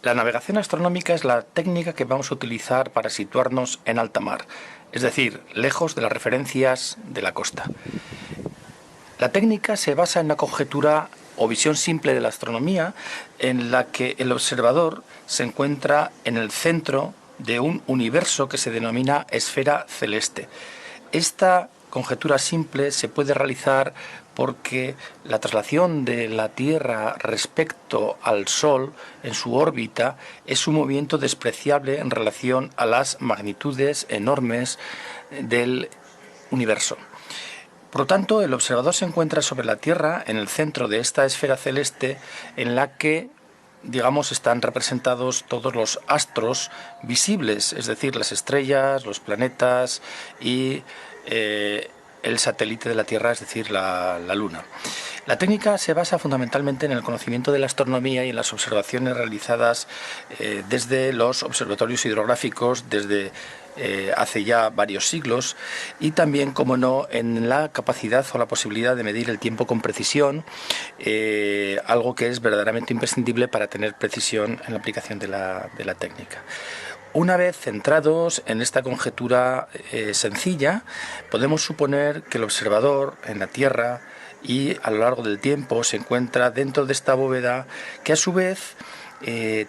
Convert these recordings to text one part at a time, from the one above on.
La navegación astronómica es la técnica que vamos a utilizar para situarnos en alta mar, es decir, lejos de las referencias de la costa. La técnica se basa en la conjetura o visión simple de la astronomía, en la que el observador se encuentra en el centro de un universo que se denomina esfera celeste. Esta conjetura simple se puede realizar porque la traslación de la Tierra respecto al Sol en su órbita es un movimiento despreciable en relación a las magnitudes enormes del universo. Por lo tanto, el observador se encuentra sobre la Tierra, en el centro de esta esfera celeste, en la que, digamos, están representados todos los astros visibles, es decir, las estrellas, los planetas y el satélite de la Tierra, es decir, la Luna. La técnica se basa fundamentalmente en el conocimiento de la astronomía y en las observaciones realizadas desde los observatorios hidrográficos desde hace ya varios siglos, y también, como no, en la capacidad o la posibilidad de medir el tiempo con precisión, algo que es verdaderamente imprescindible para tener precisión en la aplicación de la técnica. Una vez centrados en esta conjetura sencilla, podemos suponer que el observador en la Tierra y a lo largo del tiempo se encuentra dentro de esta bóveda, que a su vez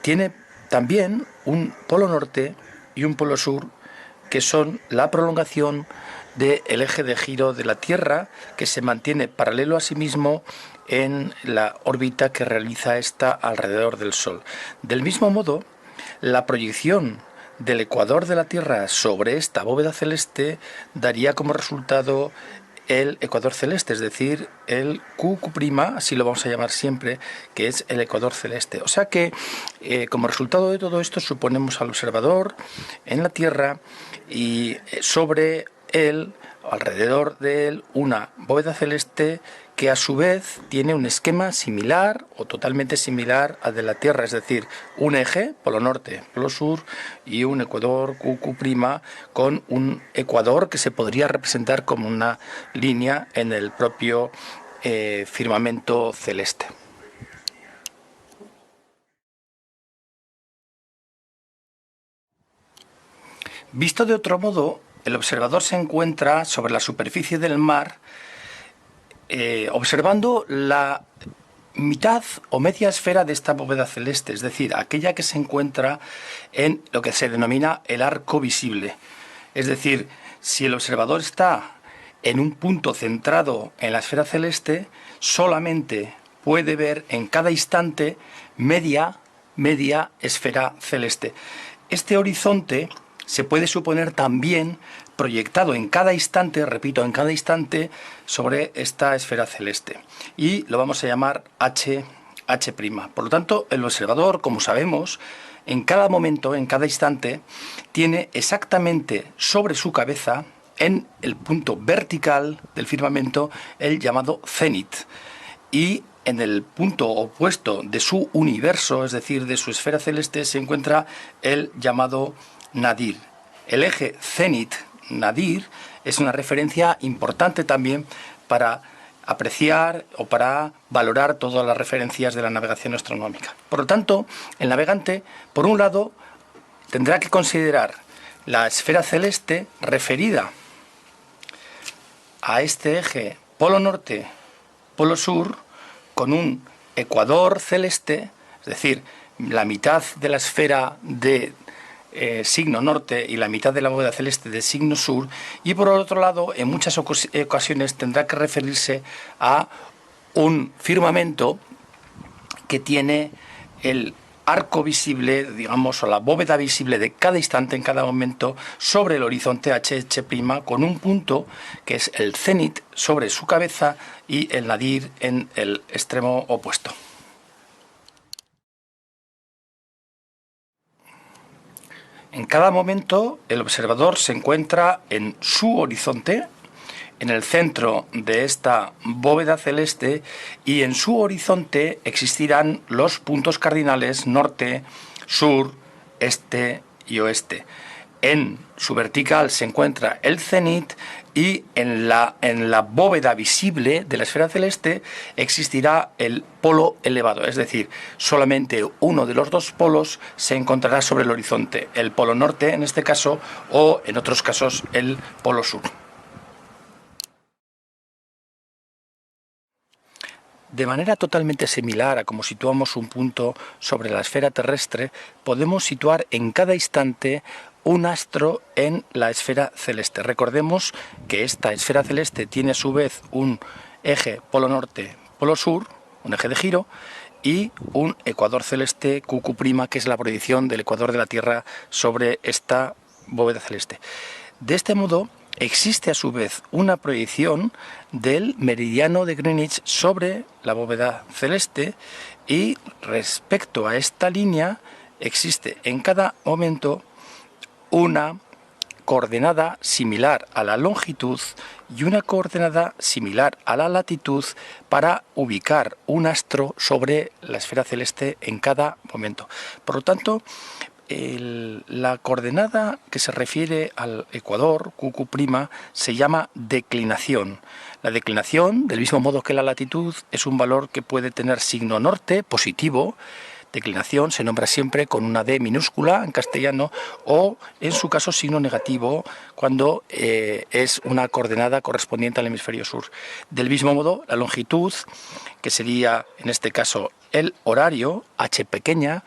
tiene también un polo norte y un polo sur, que son la prolongación del eje de giro de la Tierra, que se mantiene paralelo a sí mismo en la órbita que realiza esta alrededor del Sol. Del mismo modo, la proyección del ecuador de la Tierra sobre esta bóveda celeste daría como resultado el ecuador celeste, es decir, el QQ', así lo vamos a llamar siempre, que es el ecuador celeste. O sea que, como resultado de todo esto, suponemos al observador en la Tierra y sobre él, alrededor de él, una bóveda celeste que a su vez tiene un esquema similar o totalmente similar al de la Tierra, es decir, un eje, polo norte, polo sur, y un ecuador QQ', con un ecuador que se podría representar como una línea en el propio firmamento celeste. Visto de otro modo, el observador se encuentra sobre la superficie del mar, observando la mitad o media esfera de esta bóveda celeste, es decir, aquella que se encuentra en lo que se denomina el arco visible. Es decir, si el observador está en un punto centrado en la esfera celeste, solamente puede ver en cada instante media esfera celeste. Este horizonte se puede suponer también proyectado en cada instante, repito, en cada instante, sobre esta esfera celeste. Y lo vamos a llamar H'. Por lo tanto, el observador, como sabemos, en cada momento, en cada instante, tiene exactamente sobre su cabeza, en el punto vertical del firmamento, el llamado cenit. Y en el punto opuesto de su universo, es decir, de su esfera celeste, se encuentra el llamado nadir. El eje cenit-nadir es una referencia importante también para apreciar o para valorar todas las referencias de la navegación astronómica. Por lo tanto, el navegante, por un lado, tendrá que considerar la esfera celeste referida a este eje polo norte, polo sur, con un ecuador celeste, es decir, la mitad de la esfera de signo norte y la mitad de la bóveda celeste de signo sur, y por otro lado, en muchas ocasiones tendrá que referirse a un firmamento que tiene el arco visible, digamos, o la bóveda visible de cada instante, en cada momento, sobre el horizonte H', con un punto que es el cenit sobre su cabeza y el nadir en el extremo opuesto. En cada momento, el observador se encuentra en su horizonte, en el centro de esta bóveda celeste, y en su horizonte existirán los puntos cardinales norte, sur, este y oeste. En su vertical se encuentra el cenit y en la bóveda visible de la esfera celeste existirá el polo elevado, es decir, solamente uno de los dos polos se encontrará sobre el horizonte, el polo norte en este caso, o en otros casos el polo sur. De manera totalmente similar a como situamos un punto sobre la esfera terrestre, podemos situar en cada instante un astro en la esfera celeste. Recordemos que esta esfera celeste tiene a su vez un eje polo norte, polo sur, un eje de giro, y un ecuador celeste QQ', que es la proyección del ecuador de la Tierra sobre esta bóveda celeste. De este modo, existe a su vez una proyección del meridiano de Greenwich sobre la bóveda celeste, y respecto a esta línea existe en cada momento una coordenada similar a la longitud y una coordenada similar a la latitud para ubicar un astro sobre la esfera celeste en cada momento. Por lo tanto, la coordenada que se refiere al ecuador, QQ', se llama declinación. La declinación, del mismo modo que la latitud, es un valor que puede tener signo norte, positivo. Declinación se nombra siempre con una D minúscula en castellano, o en su caso signo negativo cuando es una coordenada correspondiente al hemisferio sur. Del mismo modo, la longitud, que sería en este caso el horario, h pequeña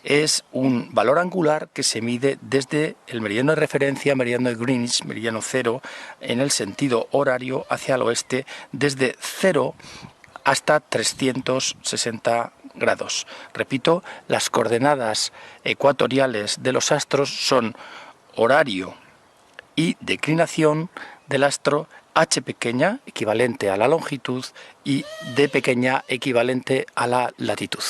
es un valor angular que se mide desde el meridiano de referencia, meridiano de Greenwich, meridiano cero, en el sentido horario hacia el oeste, desde 0 hasta 360 grados. Repito, las coordenadas ecuatoriales de los astros son horario y declinación del astro, h pequeña, equivalente a la longitud, y d pequeña, equivalente a la latitud.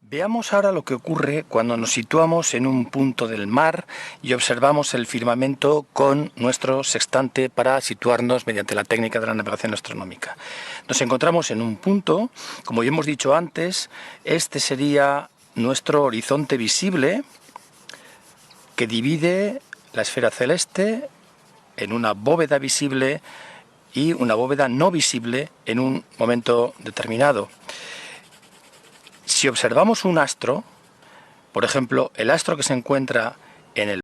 Veamos ahora lo que ocurre cuando nos situamos en un punto del mar y observamos el firmamento con nuestro sextante para situarnos mediante la técnica de la navegación astronómica. Nos encontramos en un punto, como ya hemos dicho antes, este sería nuestro horizonte visible, que divide la esfera celeste en una bóveda visible y una bóveda no visible en un momento determinado. Si observamos un astro, por ejemplo, el astro que se encuentra en el